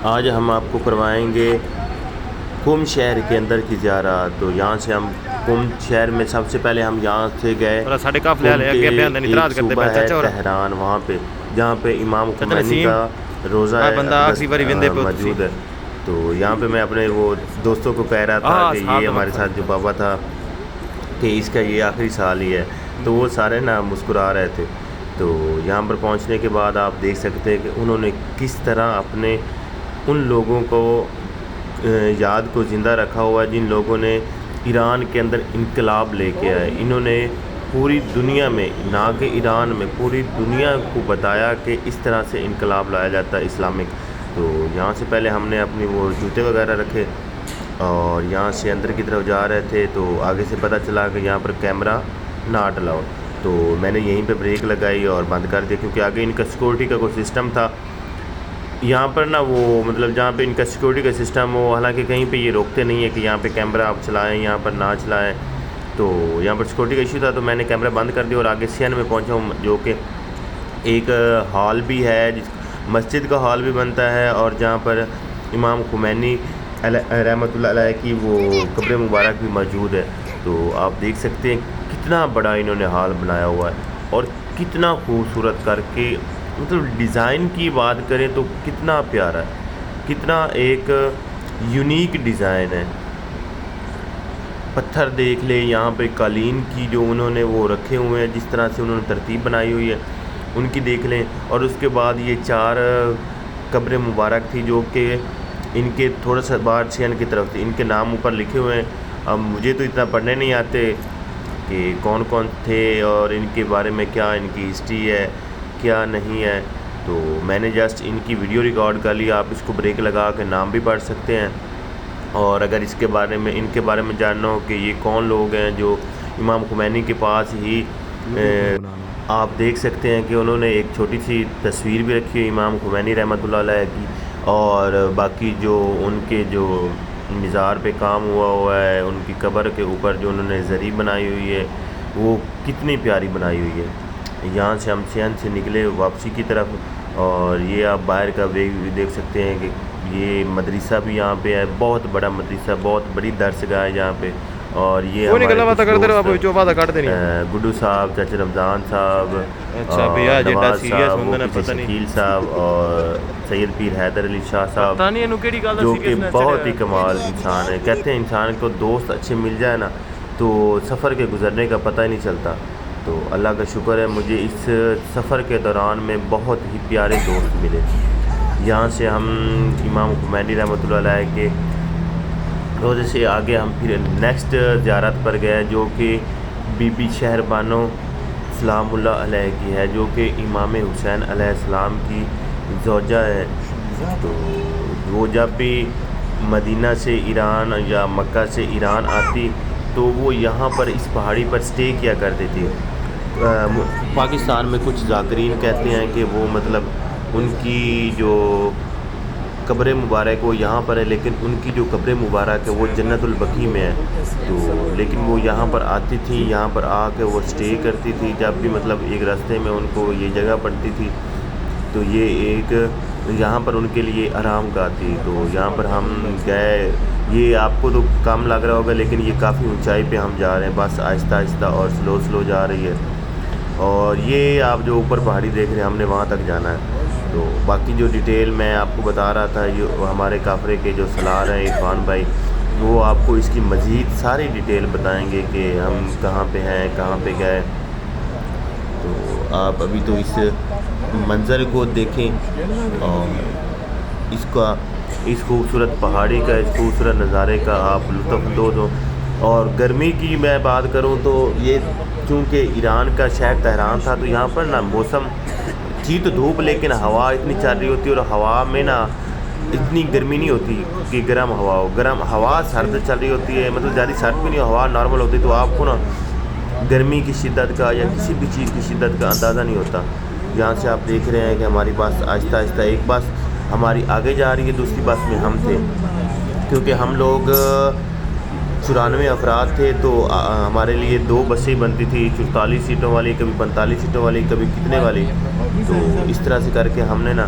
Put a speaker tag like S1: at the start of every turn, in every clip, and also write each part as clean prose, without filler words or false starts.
S1: آج ہم آپ کو کروائیں گے قم شہر کے اندر کی زیارت۔ تو یہاں سے ہم قم شہر میں سب سے پہلے ہم یہاں سے گئے قم کے ایک صوبہ ہے تہران، وہاں پہ جہاں پہ امام خمینی کا روضہ موجود ہے۔ تو یہاں پہ میں اپنے وہ دوستوں کو کہہ رہا تھا کہ یہ ہمارے ساتھ جو بابا تھا کہ اس کا یہ آخری سال ہی ہے، تو وہ سارے نا مسکرا رہے تھے۔ تو یہاں پر پہنچنے کے بعد آپ دیکھ سکتے ہیں کہ انہوں نے کس طرح اپنے ان لوگوں کو یاد کو زندہ رکھا ہوا ہے جن لوگوں نے ایران کے اندر انقلاب لے کے آئے۔ انہوں نے پوری دنیا میں، نہ کہ ایران میں، پوری دنیا کو بتایا کہ اس طرح سے انقلاب لایا جاتا ہے اسلامک۔ تو یہاں سے پہلے ہم نے اپنی وہ جوتے وغیرہ رکھے اور یہاں سے اندر کی طرف جا رہے تھے، تو آگے سے پتہ چلا کہ یہاں پر کیمرہ ناٹ الاؤ۔ تو میں نے یہیں پہ بریک لگائی اور بند کر دیا، کیونکہ آگے ان کا سیکورٹی کا کوئی سسٹم تھا یہاں پر نا، وہ مطلب جہاں پہ ان کا سیکورٹی کا سسٹم ہو، حالانکہ کہیں پہ یہ روکتے نہیں ہے کہ یہاں پہ کیمرہ آپ چلائیں، یہاں پر نہ چلائیں۔ تو یہاں پر سیکورٹی کا ایشو تھا، تو میں نے کیمرہ بند کر دیا اور آگے سین میں پہنچا ہوں، جو کہ ایک ہال بھی ہے، مسجد کا ہال بھی بنتا ہے، اور جہاں پر امام خمینی رحمۃ اللہ علیہ کی وہ قبر مبارک بھی موجود ہے۔ تو آپ دیکھ سکتے ہیں کتنا بڑا انہوں نے ہال بنایا ہوا ہے اور کتنا خوبصورت کر کے، مطلب ڈیزائن کی بات کریں تو کتنا پیارا ہے، کتنا ایک یونیک ڈیزائن ہے۔ پتھر دیکھ لیں، یہاں پہ قالین کی جو انہوں نے وہ رکھے ہوئے ہیں، جس طرح سے انہوں نے ترتیب بنائی ہوئی ہے ان کی دیکھ لیں۔ اور اس کے بعد یہ 4 قبر مبارک تھی جو کہ ان کے تھوڑا سا باہر سین کی طرف تھی، ان کے نام اوپر لکھے ہوئے ہیں۔ اب مجھے تو اتنا پڑھنے نہیں آتے کہ کون کون تھے اور ان کے بارے میں کیا ان کی ہسٹری ہے کیا نہیں ہے، تو میں نے جسٹ ان کی ویڈیو ریکارڈ کر لی۔ آپ اس کو بریک لگا کے نام بھی پڑھ سکتے ہیں، اور اگر اس کے بارے میں، ان کے بارے میں جاننا ہو کہ یہ کون لوگ ہیں جو امام خمینی کے پاس ہی آپ دیکھ سکتے ہیں کہ انہوں نے ایک چھوٹی سی تصویر بھی رکھی ہے امام خمینی رحمۃ اللہ علیہ کی، اور باقی جو ان کے جو مزار پہ کام ہوا ہے، ان کی قبر کے اوپر جو انہوں نے زری بنائی ہوئی ہے وہ کتنی پیاری بنائی ہوئی ہے۔ یہاں سے ہم سین سے نکلے واپسی کی طرف، اور یہ آپ باہر کا دیکھ سکتے ہیں کہ یہ مدرسہ بھی یہاں پہ ہے، بہت بڑا مدرسہ، بہت بڑی درسگاہ ہے یہاں پہ۔ اور یہ گڈو صاحب، چاچا رمضان صاحب، نواز صاحب، شکیل صاحب، اور سید پیر حیدر علی شاہ صاحب، جو کہ بہت ہی کمال انسان ہے۔ کہتے ہیں انسان کو دوست اچھے مل جائے نا تو سفر کے گزرنے کا پتہ ہی نہیں چلتا۔ تو اللہ کا شکر ہے مجھے اس سفر کے دوران میں بہت ہی پیارے دوست ملے۔ یہاں سے ہم امام خمینی رحمۃ اللہ علیہ کے روضے سے آگے ہم پھر نیکسٹ زیارت پر گئے، جو کہ بی بی شہر بانو سلام اللہ علیہ کی ہے، جو کہ امام حسین علیہ السلام کی زوجہ ہے۔ تو وہ جب بھی مدینہ سے ایران یا مکہ سے ایران آتی تو وہ یہاں پر اس پہاڑی پر سٹے کیا کرتے تھے۔ پاکستان میں کچھ ذاکرین کہتے ہیں کہ وہ مطلب ان کی جو قبر مبارک وہ یہاں پر ہے، لیکن ان کی جو قبر مبارک ہے وہ جنت البقیع میں ہے۔ تو لیکن وہ یہاں پر آتی تھی، یہاں پر آ کے وہ سٹے کرتی تھی، جب بھی مطلب ایک راستے میں ان کو یہ جگہ پڑتی تھی تو یہ ایک یہاں پر ان کے لیے آرام گاہ تھی۔ تو یہاں پر ہم گئے، یہ آپ کو تو کم لگ رہا ہوگا لیکن یہ کافی اونچائی پہ ہم جا رہے ہیں، بس آہستہ آہستہ اور سلو جا رہی ہے، اور یہ آپ جو اوپر پہاڑی دیکھ رہے ہیں ہم نے وہاں تک جانا ہے۔ تو باقی جو ڈیٹیل میں آپ کو بتا رہا تھا، یہ ہمارے کافرے کے جو سالار ہیں عرفان بھائی، وہ آپ کو اس کی مزید ساری ڈیٹیل بتائیں گے کہ ہم کہاں پہ ہیں، کہاں پہ گئے۔ تو آپ ابھی تو اس منظر کو دیکھیں اور اس خوبصورت پہاڑی کا، اس خوبصورت نظارے کا آپ لطف اندوز ہو۔ اور گرمی کی میں بات کروں تو یہ چونکہ ایران کا شہر تہران تھا، تو یہاں پر نا موسم تھی تو دھوپ، لیکن ہوا اتنی چل رہی ہوتی ہے، اور ہوا میں نا اتنی گرمی نہیں ہوتی کہ گرم ہوا ہو، گرم ہوا سرد چل رہی ہوتی ہے، مطلب زیادہ سرد بھی نہیں، ہوا نارمل ہوتی، تو آپ کو نا گرمی کی شدت کا یا کسی بھی چیز کی شدت کا اندازہ نہیں ہوتا۔ یہاں سے آپ دیکھ رہے ہیں کہ ہماری بس آہستہ آہستہ، ایک بس ہماری آگے جا رہی ہے، دوسری بس میں ہم تھے، کیونکہ ہم لوگ 94 افراد تھے، تو ہمارے لیے 2 بسیں بنتی تھی، 44 سیٹوں والی، کبھی 45 سیٹوں والی، کبھی کتنے والی۔ تو اس طرح سے کر کے ہم نے نا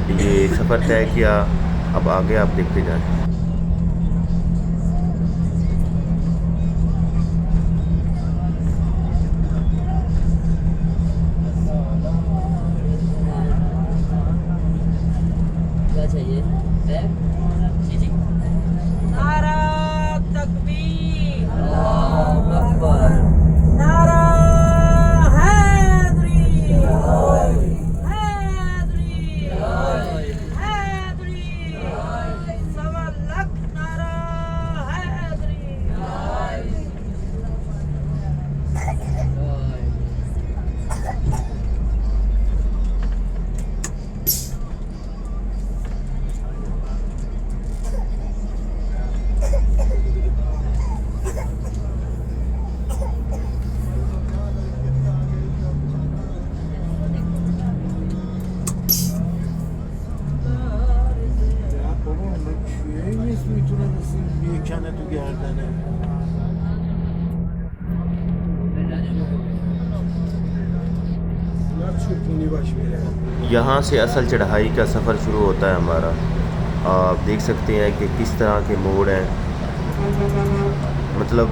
S1: یہ سفر طے کیا اب آگے آپ دیکھتے جائیں. یہاں سے اصل چڑھائی کا سفر شروع ہوتا ہے ہمارا. آپ دیکھ سکتے ہیں کہ کس طرح کے موڑ ہیں, مطلب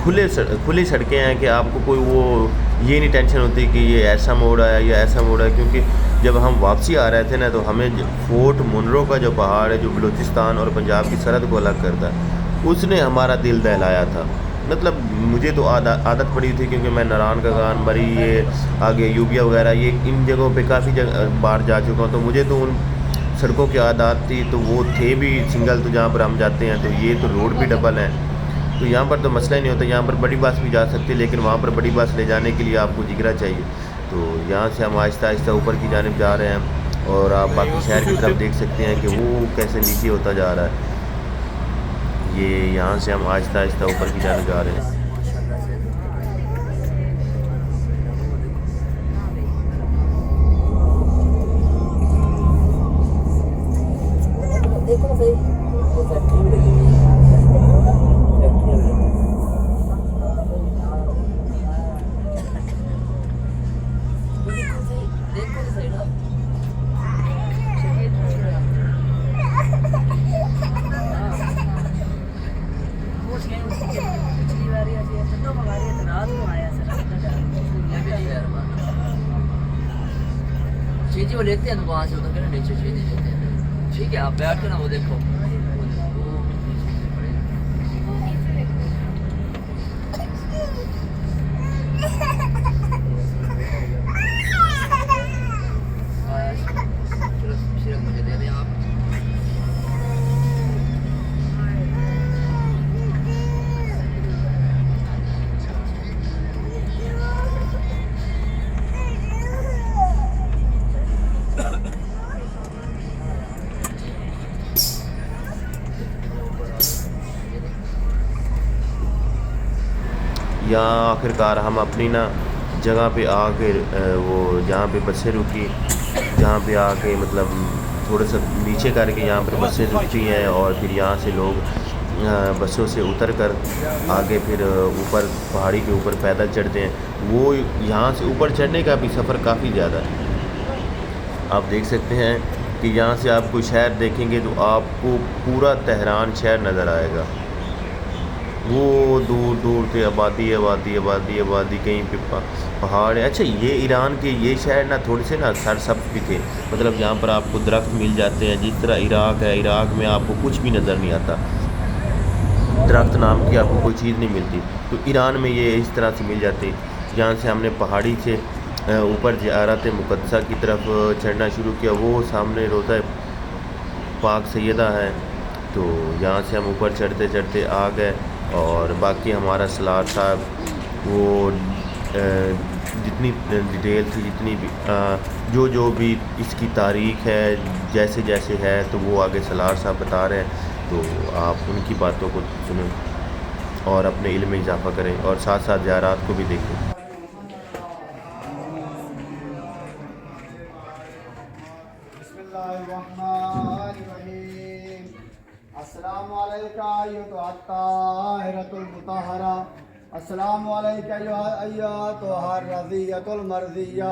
S1: کھلی سڑکیں ہیں کہ آپ کو کوئی وہ یہ نہیں ٹینشن ہوتی کہ یہ ایسا موڑ ہے یا ایسا موڑ ہے. کیونکہ جب ہم واپسی آ رہے تھے نا تو ہمیں فورٹ منرو کا جو پہاڑ ہے جو بلوچستان اور پنجاب کی سرحد کو الگ کرتا ہے, اس نے ہمارا دل دہلایا تھا. مطلب مجھے تو عادت پڑی تھی کیونکہ میں ناران کا گان مری یہ آگے یوبیا وغیرہ یہ ان جگہوں پہ کافی بار جا چکا ہوں, تو مجھے تو ان سڑکوں کی عادت تھی. تو وہ تھے بھی سنگل, تو جہاں پر ہم جاتے ہیں تو یہ تو روڈ بھی ڈبل ہیں, تو یہاں پر تو مسئلہ ہی نہیں ہوتا. یہاں پر بڑی بس بھی جا سکتی ہے لیکن وہاں پر بڑی بس لے جانے کے لیے آپ کو جگرا چاہیے. تو یہاں سے ہم آہستہ آہستہ اوپر کی جانب جا رہے ہیں اور آپ باقی شہر کی طرف دیکھ سکتے ہیں کہ وہ کیسے نیچے ہوتا جا رہا ہے. یہ یہاں سے ہم آہستہ آہستہ اوپر کی جانب جا رہے ہیں.
S2: چیزیں وہ لیتے ہیں تو وہاں سے اتر کے نا نیچے چیزیں لیتے ہیں. ٹھیک ہے, آپ بیٹھ کے نا وہ دیکھو مجھے دے دیں آپ.
S1: یہاں آخر کار ہم اپنی نا جگہ پہ آ کے وہ جہاں پہ بسیں رکی, جہاں پہ آ کے مطلب تھوڑا سا نیچے کر کے یہاں پہ بسیں رکتی ہیں اور پھر یہاں سے لوگ بسوں سے اتر کر آگے پھر اوپر پہاڑی کے اوپر پیدل چڑھتے ہیں. وہ یہاں سے اوپر چڑھنے کا بھی سفر کافی زیادہ ہے. آپ دیکھ سکتے ہیں کہ یہاں سے آپ کوئی شہر دیکھیں گے تو آپ کو پورا تہران شہر نظر آئے گا. وہ دور دور سے آبادی آبادی آبادی آبادی, کہیں پہ پہاڑ ہے. اچھا یہ ایران کے یہ شہر نا تھوڑے سے نا سرسبز بھی تھے, مطلب جہاں پر آپ کو درخت مل جاتے ہیں. جس طرح عراق ہے, عراق میں آپ کو کچھ بھی نظر نہیں آتا, درخت نام کی آپ کو کوئی چیز نہیں ملتی. تو ایران میں یہ اس طرح سے مل جاتی. یہاں سے ہم نے پہاڑی سے اوپر زیارت مقدسہ کی طرف چڑھنا شروع کیا. وہ سامنے روضہ پاک سیدہ ہے, تو یہاں سے ہم اوپر چڑھتے چڑھتے آ گئے. اور باقی ہمارا سالار صاحب وہ جتنی ڈیٹیل تھی, جتنی بھی جو بھی اس کی تاریخ ہے, جیسے جیسے ہے, تو وہ آگے سالار صاحب بتا رہے ہیں. تو آپ ان کی باتوں کو سنیں اور اپنے علم میں اضافہ کریں اور ساتھ ساتھ زیارات کو بھی دیکھیں.
S3: بسم اللہ الرحمن الرحیم. السلام علیکم ایھا الطاہرۃ المطہرہ, السلام علیکم ایھا الرضیۃ المرضیہ,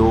S1: 2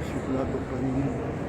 S3: شکلا تو کریں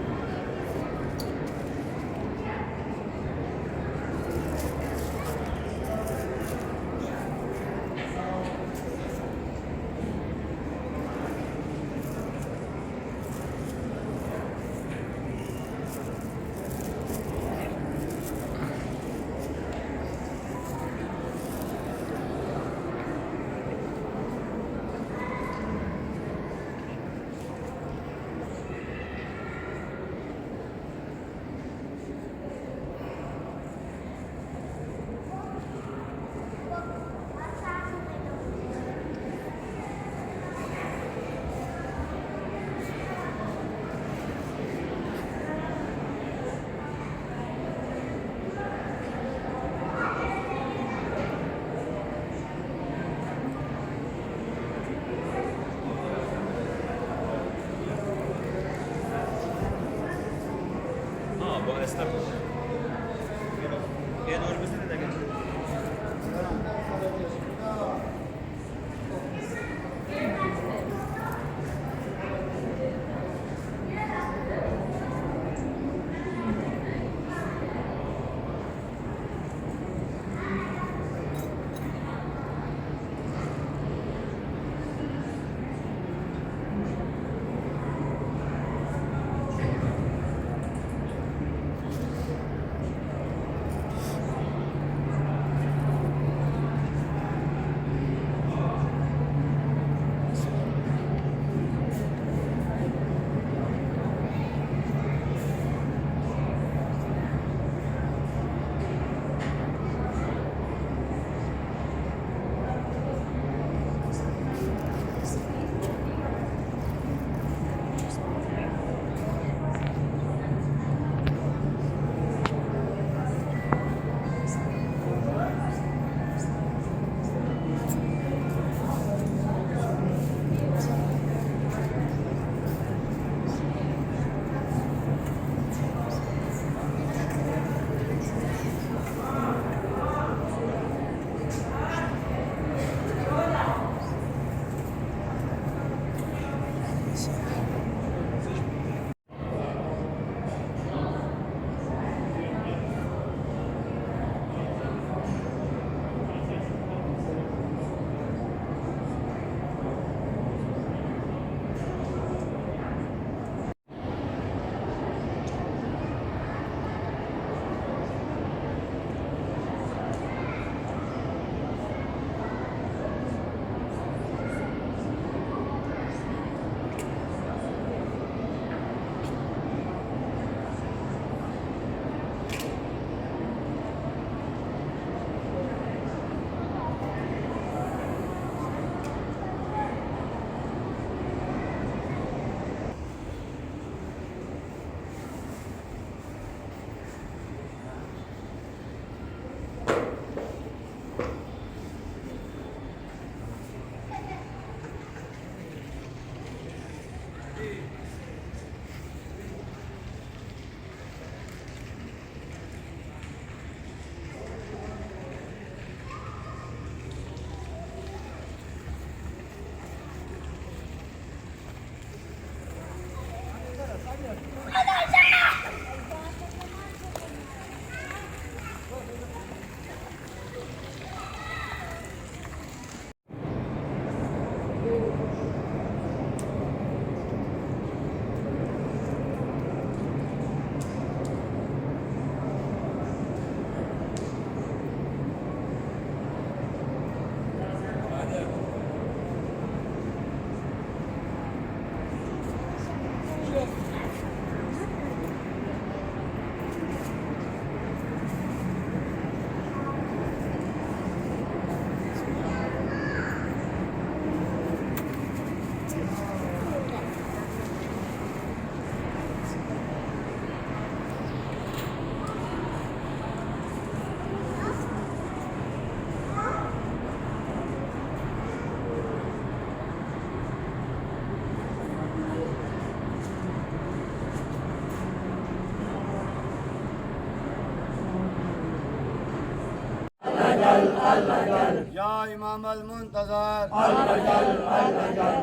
S3: یا امام المنتظر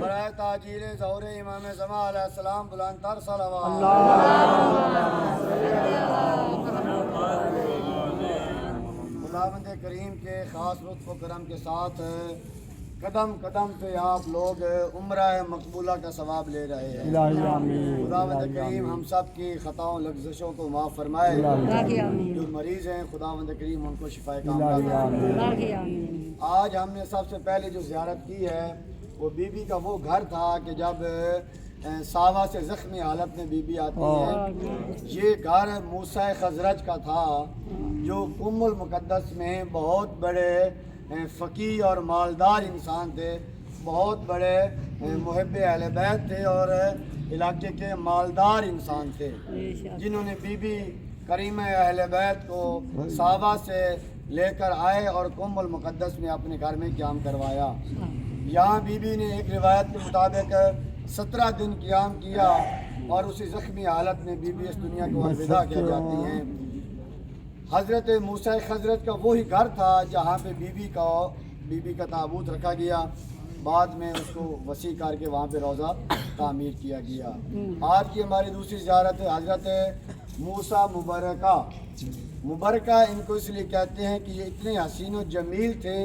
S3: برائے تاجیر ظہور امام زمان علیہ السلام بلند تر صلوات خداوند کریم کے خاص لطف و کرم کے ساتھ قدم قدم پہ آپ لوگ عمرہ مقبولہ کا ثواب لے رہے ہیں. خداوند کریم ہم سب کی خطاؤں لغزشوں کو معاف فرمائے. جو مریض ہیں خداوند کریم ان کو شفائے کاملہ. آج ہم نے سب سے پہلے جو زیارت کی ہے وہ بی بی کا وہ گھر تھا کہ جب ساوا سے زخمی حالت میں بی بی آتی ہے. یہ گھر موسیٰ خزرج کا تھا جو ام المقدس میں بہت بڑے فقیہ اور مالدار انسان تھے. بہت بڑے محب اہل بیت تھے اور علاقے کے مالدار انسان تھے جنہوں نے بی بی کریمہ اہل بیت کو ساوا سے لے کر آئے اور ام المقدس میں اپنے گھر میں قیام کروایا. یہاں بی بی نے ایک روایت کے مطابق 17 دن قیام کیا اور اسی زخمی حالت میں بی بی اس دنیا کو الوداع کہہ جاتی ہیں. حضرت موسیٰ خضرت کا وہی گھر تھا جہاں پہ بی بی کا تابوت رکھا گیا. بعد میں اس کو وسیع کر کے وہاں پہ روضہ تعمیر کیا گیا. آج کی ہماری دوسری زیارت ہے حضرت موسیٰ مبارکہ ان کو اس لیے کہتے ہیں کہ یہ اتنے حسین و جمیل تھے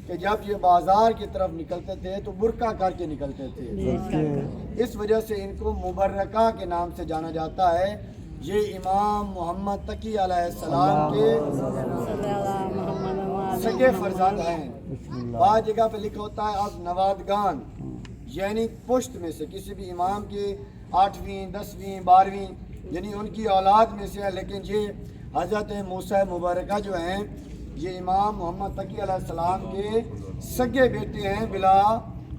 S3: کہ جب یہ بازار کی طرف نکلتے تھے تو برقع کر کے نکلتے تھے. اس وجہ سے ان کو مبارکہ کے نام سے جانا جاتا ہے. یہ امام محمد تقی علیہ السلام کے سگے فرزند ہیں. بعض جگہ پہ لکھا ہوتا ہے اب نوادگان یعنی پشت میں سے کسی بھی امام کی 8ویں 10ویں 12ویں یعنی ان کی اولاد میں سے ہے. لیکن یہ حضرت موسیٰ مبارکہ جو ہیں یہ امام محمد تقی علیہ السلام کے سگے بیٹے ہیں, بلا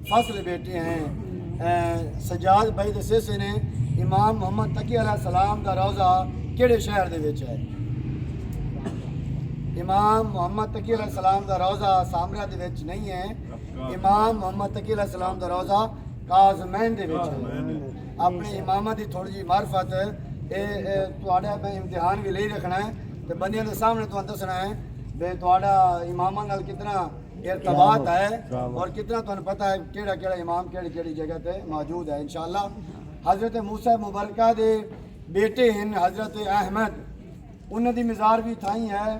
S3: فصل بیٹے ہیں. سجاد بھائی دسے سے نے امام محمد تقی علیہ السلام کا روضہ کیڑے شہر دے وچ ہے؟ امام محمد تقی علیہ السلام کا روضہ سامرا دے وچ نہیں ہے. امام محمد تقی علیہ السلام کا روضہ کاظمین دے وچ ہے. اپنے امامہ دی تھوڑی جی معرفت تواڈا میں امتحان بھی لے رکھنا ہے تے بندیاں دے سامنے تو دسنا ہے بے تواڈا امامہ نال کتنا ارتباط ہے اور کتنا تمہیں پتہ ہے کیڑا کیڑا امام کیڑی کیڑی جگہ تے موجود ہے. انشاءاللہ حضرت موسیٰ مبارکہ دے بیٹے ہیں حضرت احمد, انہوں دی مزار بھی تھائی ہے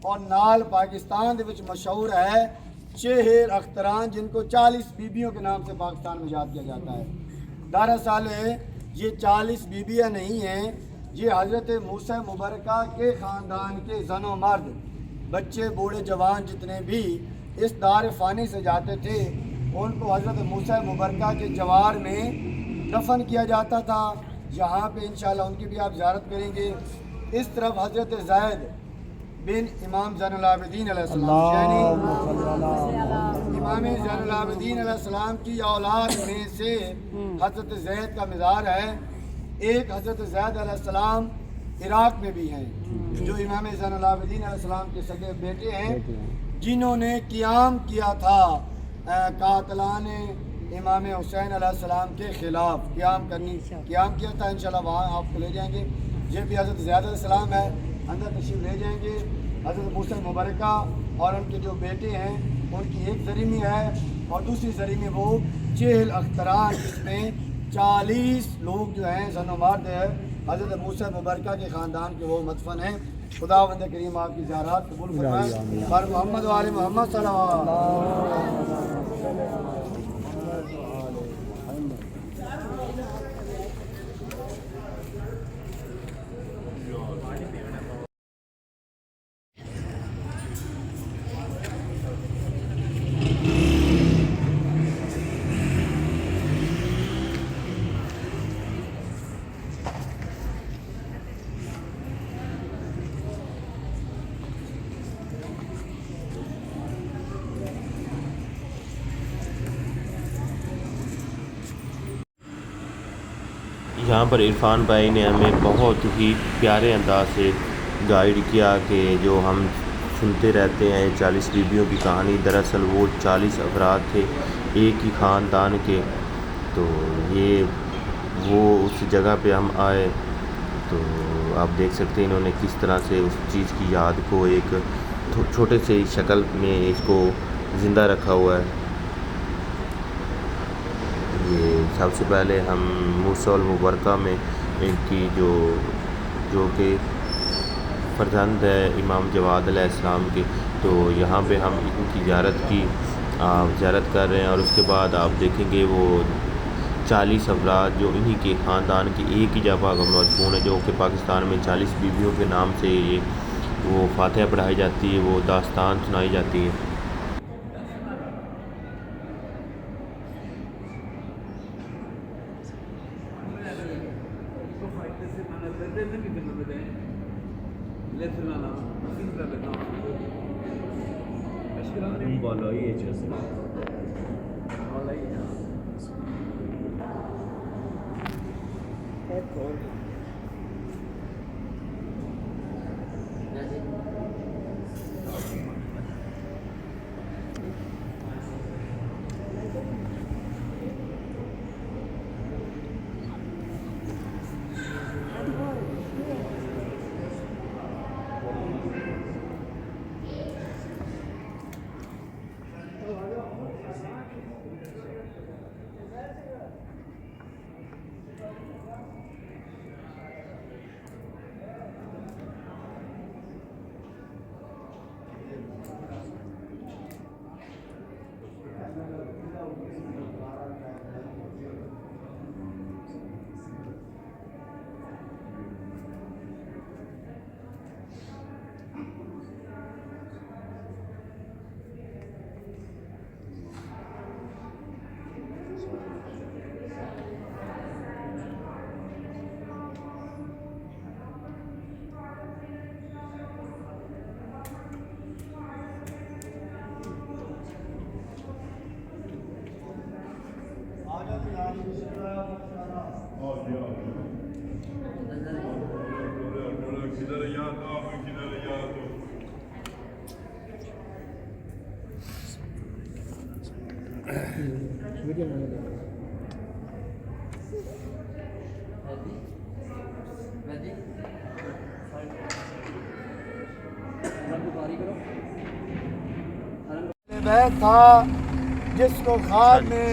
S3: اور نال پاکستان دے وچ مشہور ہے چہر اختران جن کو 40 بیبیوں کے نام سے پاکستان میں یاد کیا جاتا ہے. دراصل یہ 40 بیبیاں نہیں ہیں, یہ حضرت موسیٰ مبارکہ کے خاندان کے زن و مرد بچے بوڑھے جوان جتنے بھی اس دار فانی سے جاتے تھے ان کو حضرت موسیٰ مبارکہ کے جوار میں دفن کیا جاتا تھا. یہاں پہ انشاءاللہ ان کی بھی آپ زیارت کریں گے. اس طرف حضرت زید بن امام زین العابدین علیہ السلام یعنی امام زین العابدین علیہ السلام کی اولاد میں سے حضرت زید کا مزار ہے. ایک حضرت زید علیہ السلام عراق میں بھی ہیں جو امام زین العابدین علیہ السلام کے سگے بیٹے ہیں جنہوں نے قیام کیا تھا قاتلان امام حسین علیہ السلام کے خلاف قیام کیا تھا. انشاءاللہ وہاں آپ کو لے جائیں گے. یہ بھی حضرت زید علیہ السلام ہے, اندر تشریف لے جائیں گے. حضرت موسیٰ مبارکہ اور ان کے جو بیٹے ہیں ان کی ایک زریمی ہے اور دوسری زریمی وہ چہل اختران جس میں 40 لوگ جو ہیں زن و مرد ہے حضرت موسیٰ مبارکہ کے خاندان کے وہ مدفن ہیں. خداوند کریم آپ کی زیارات قبول فرمائے. بر محمد و آل محمد صلی اللہ علیہ وسلم.
S1: یہاں پر عرفان بھائی نے ہمیں بہت ہی پیارے انداز سے گائیڈ کیا کہ جو ہم سنتے رہتے ہیں 40 بیبیوں کی کہانی, دراصل وہ 40 افراد تھے ایک ہی خاندان کے. تو یہ وہ اس جگہ پہ ہم آئے تو آپ دیکھ سکتے ہیں انہوں نے کس طرح سے اس چیز کی یاد کو ایک چھوٹے سے شکل میں اس کو زندہ رکھا ہوا ہے۔ یہ سب سے پہلے ہم موسیٰ المبارکہ میں ان کی جو کہ فرزند ہے امام جواد علیہ السلام کی، تو یہاں پہ ہم ان کی زیارت کر رہے ہیں، اور اس کے بعد آپ دیکھیں گے وہ 40 افراد جو انہی کے خاندان کی ایک ہی جگہ مدفون ہے، جو کہ پاکستان میں 40 بیویوں کے نام سے وہ فاتحہ پڑھائی جاتی ہے، وہ داستان سنائی جاتی ہے۔
S3: بیت تھا جس کو خواب میں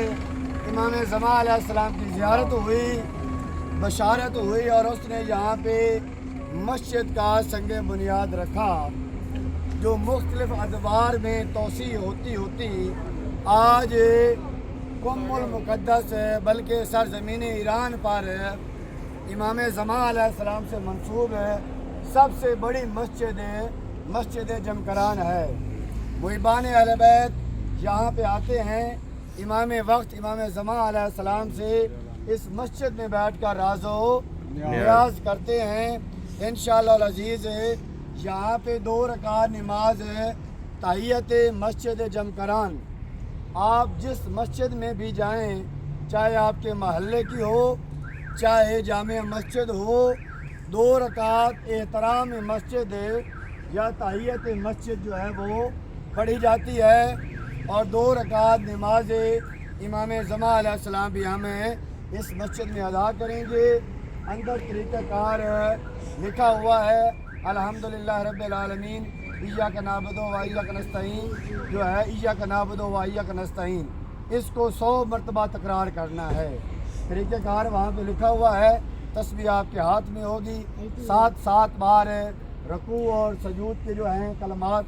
S3: امام زمان علیہ السلام کی زیارت ہوئی، بشارت ہوئی، اور اس نے یہاں پہ مسجد کا سنگ بنیاد رکھا، جو مختلف ادوار میں توسیع ہوتی آج قم المقدس بلکہ سرزمین ایران پر امام زمان علیہ السلام سے منسوب ہے سب سے بڑی مسجد جمکران ہے۔ محبان اہل بیت یہاں پہ آتے ہیں، امام وقت امام زمان علیہ السلام سے اس مسجد میں بیٹھ کر راز و نیاز کرتے ہیں۔ انشاءاللہ العزیز یہاں پہ 2 رکعت نماز ہے تحیت مسجد جمکران۔ آپ جس مسجد میں بھی جائیں، چاہے آپ کے محلے کی ہو، چاہے جامع مسجد ہو، 2 رکعت احترام مسجد یا تحیت مسجد جو ہے وہ پڑھی جاتی ہے، اور 2 رکعت نماز امام زمان علیہ السلام بھی ہمیں اس مسجد میں ادا کریں گے۔ اندر طریقہ کار لکھا ہوا ہے، الحمدللہ رب العالمین ایاک نعبد و ایاک نستعین، جو ہے ایاک نعبد و ایاک نستعین، اس کو 100 مرتبہ تکرار کرنا ہے۔ طریقہ کار وہاں پہ لکھا ہوا ہے، تسبیح آپ کے ہاتھ میں ہوگی، 7 بار رکوع اور سجود کے جو ہیں کلمات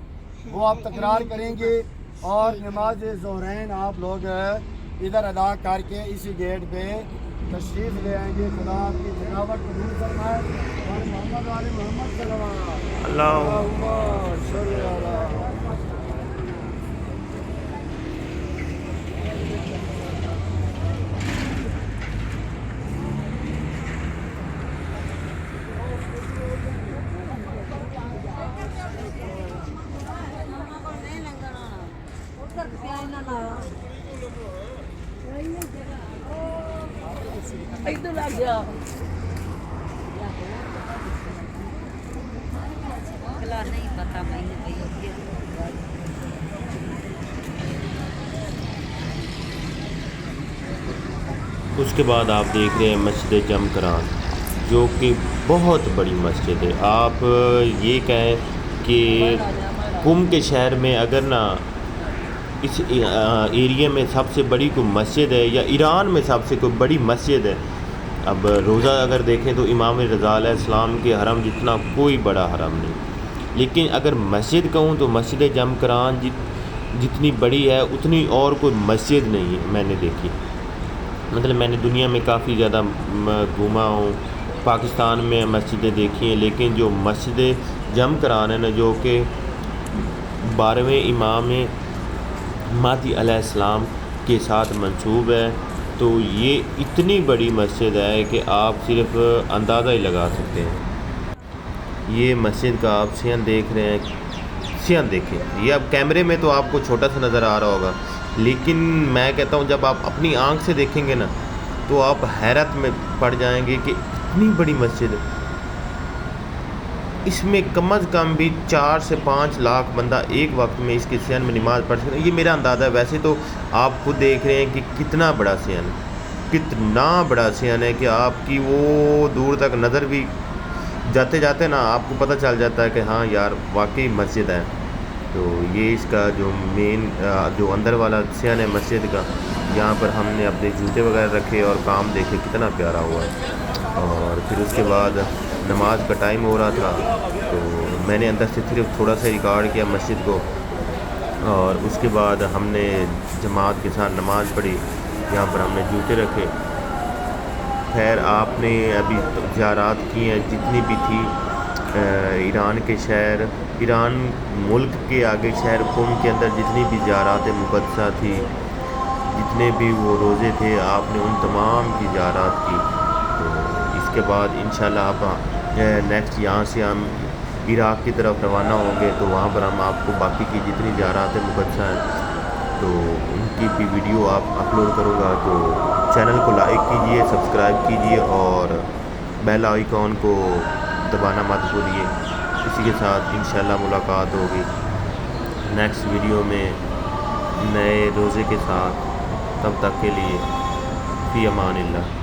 S3: وہ آپ تکرار کریں گے، اور نماز ظہرین آپ لوگ ادھر ادا کر کے اسی گیٹ پہ تشریف لے آئیں گے۔ خدا آپ کی تلاوت قبول فرمائے، اور محمد علی محمد صلی اللہم صلی اللہ۔
S4: نہیں پتا میں
S1: اس کے بعد آپ دیکھ رہے ہیں مسجد جمکران، جو کہ بہت بڑی مسجد ہے۔ آپ یہ کہیں کہ قم کے شہر میں اگر نا اس ایریے میں سب سے بڑی کوئی مسجد ہے یا ایران میں سب سے کوئی بڑی مسجد ہے، اب روزہ اگر دیکھیں تو امام رضا علیہ السلام کے حرم جتنا کوئی بڑا حرم نہیں، لیکن اگر مسجد کہوں تو مسجد جم کران جتنی بڑی ہے اتنی اور کوئی مسجد نہیں میں نے دیکھی۔ مطلب میں نے دنیا میں کافی زیادہ گھوما ہوں، پاکستان میں مسجدیں دیکھی ہیں، لیکن جو مسجد جم کران ہے نا، جو کہ 12ویں امام مہدی علیہ السلام کے ساتھ منسوب ہے، تو یہ اتنی بڑی مسجد ہے کہ آپ صرف اندازہ ہی لگا سکتے ہیں۔ یہ مسجد کا آپ سین دیکھ رہے ہیں، سین دیکھیں، یہ اب کیمرے میں تو آپ کو چھوٹا سا نظر آ رہا ہوگا، لیکن میں کہتا ہوں جب آپ اپنی آنکھ سے دیکھیں گے نا تو آپ حیرت میں پڑ جائیں گے کہ اتنی بڑی مسجد ہے، اس میں کم از کم بھی 4 سے 5 لاکھ بندہ ایک وقت میں اس کے سین میں نماز پڑھ سکتے ہیں۔ یہ میرا اندازہ ہے، ویسے تو آپ خود دیکھ رہے ہیں کہ کتنا بڑا سین ہے، کتنا بڑا سین ہے کہ آپ کی وہ دور تک نظر بھی جاتے جاتے نا آپ کو پتہ چل جاتا ہے کہ ہاں یار واقعی مسجد ہے۔ تو یہ اس کا جو مین جو اندر والا سین ہے مسجد کا، یہاں پر ہم نے اپنے جوتے وغیرہ رکھے اور کام دیکھے کتنا پیارا ہوا ہے۔ اور پھر اس کے بعد نماز کا ٹائم ہو رہا تھا تو میں نے اندر سے صرف تھوڑا سا ریکارڈ کیا مسجد کو، اور اس کے بعد ہم نے جماعت کے ساتھ نماز پڑھی، یہاں پر ہم نے جوتے رکھے۔ خیر آپ نے ابھی زیارات کی ہیں جتنی بھی تھی ایران کے شہر، ایران ملک کے آگے شہر قم کے اندر جتنی بھی زیارات مقدسہ تھی، جتنے بھی وہ روزے تھے، آپ نے ان تمام کی زیارات کی۔ تو اس کے بعد انشاءاللہ آپ نیکسٹ یہاں سے ہم عراق کی طرف روانہ ہوں گے، تو وہاں پر ہم آپ کو باقی کی جتنی زیارات مقدسہ ہیں تو ان کی بھی ویڈیو آپ اپلوڈ کروں گا۔ تو چینل کو لائک کیجئے، سبسکرائب کیجئے اور بیل آئیکن کو دبانا مت بھولیے۔ اسی کے ساتھ انشاءاللہ ملاقات ہوگی نیکسٹ ویڈیو میں نئے روزے کے ساتھ، تب تک کے لیے فی امان اللہ۔